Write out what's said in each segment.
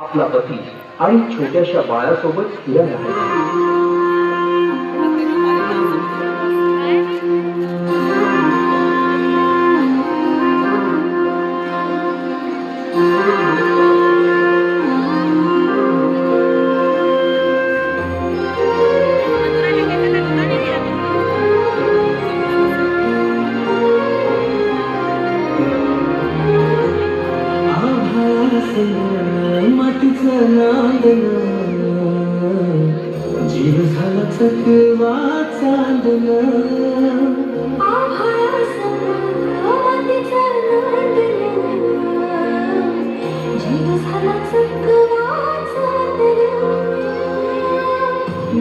आपला पती आणि छोट्याशा बाळासोबत फिरायला आहे. मातीचं नांदन जीव झाला चकवा चांदन जीव झाला चकवा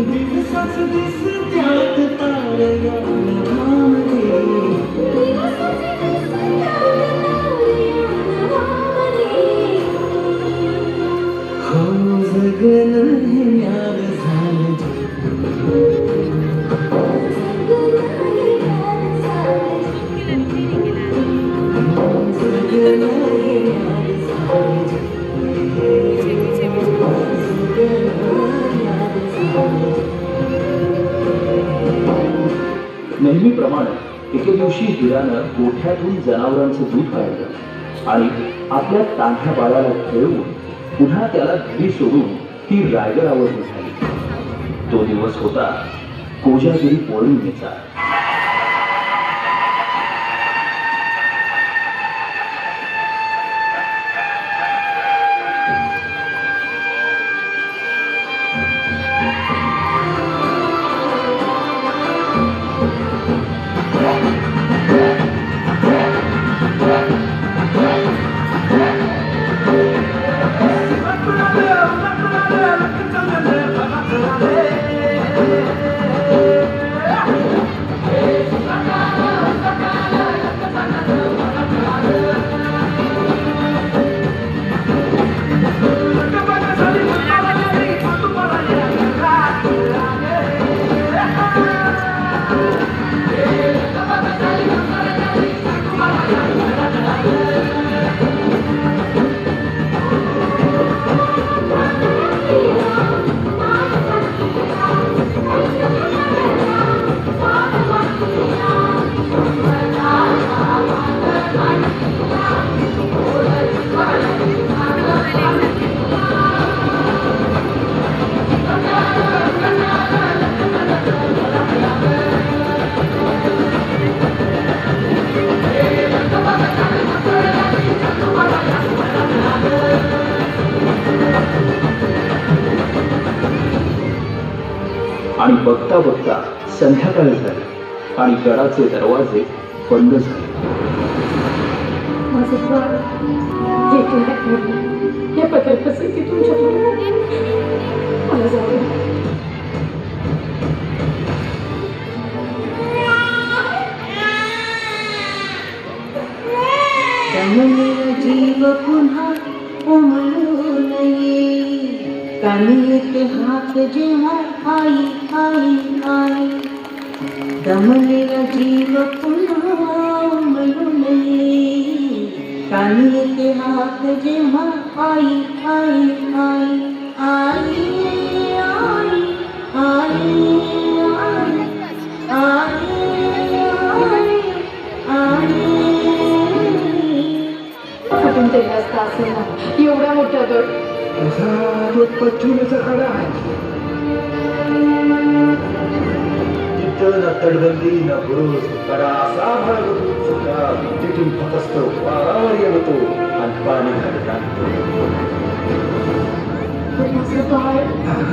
दिवसाच दिस त्यात तारया जगन हे म्यार झालं नेहमीप्रमाणे एके दिवशी हिरानं गोठ्यातून जनावरांचं दूध काढलं आणि आपल्या तान्ह्या बाळाला खेळवून पुन्हा त्याला घरी सोडून ती रायगडावर निघाली. तो दिवस होता कोजागिरी पौर्णिमेचा. आणि बघता बघता संध्याकाळ झाली आणि गडाचे दरवाजे बंद झाले. माझं बाळ हे पत्र कसं की तुमच्याकडे मला जाऊ जीव पुन्हा उमलू नये कानीत हात जेव्हा आई आई आई दमलेला जीव पुन्हा उमलू नये कानीत हात जेव्हा आई आई आई आई आई आई कुठून तरी रस्ता असेल ना एवढा मोठा गड पश्चिमेचा कडा आहे. तिथं न तटबंदी न बुरुज कडा असा सुद्धा तिथून फक्त वारावर येतो आणि पाणी घालत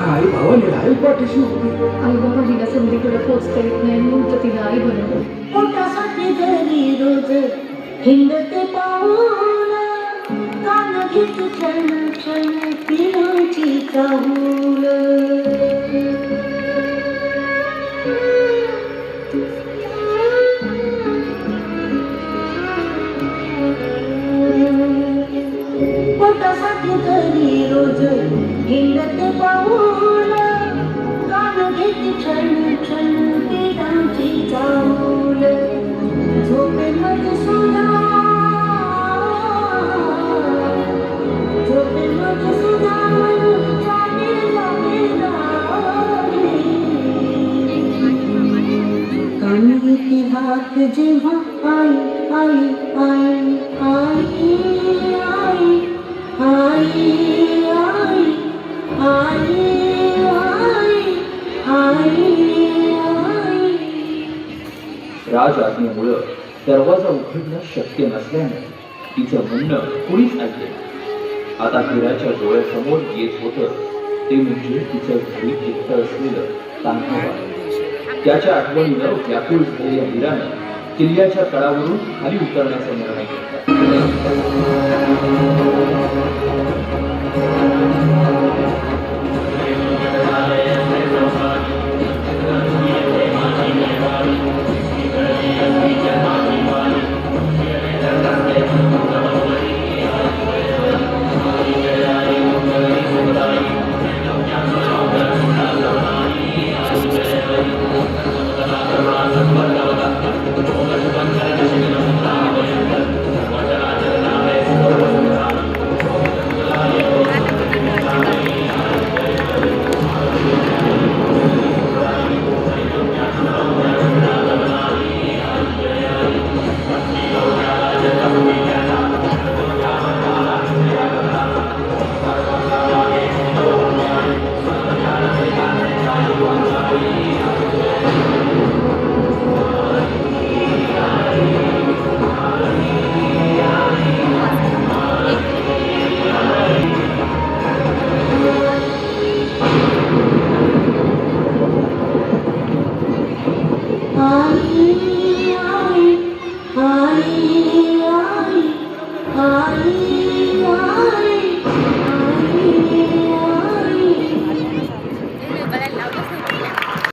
आई भावाने आई पाठीशी आई बाबा हिला संधीकडे पोचता येत नाही म्हणून तर तिला आई बनवलं. पोटासाठी घरी रोज हिंडते पाहून कान घेत क्षण क्षण पिरांची चाहूल पोटासाठी घरी रोज हिंडते पाहून कान घेत क्षण क्षण पिरांची चाहूल झोपेमध्ये सुद्धा जेव्हा आई आई आई आई आई आई आई आई आई आई राज आज्ञेमुळं दरवाजा उघडणं शक्य नसल्यानं तिचं म्हणणं कुणीच ऐकले. आता हिराच्या डोळ्यासमोर येत होतं ते म्हणजे तिचं घरी एकटं असलेलं तान्हाबाळ. त्याच्या आठवणीनं व्याकुळ झालेल्या हिरानं किल्ल्याच्या तळावरून खाली उतरण्याचा निर्णय घेतला.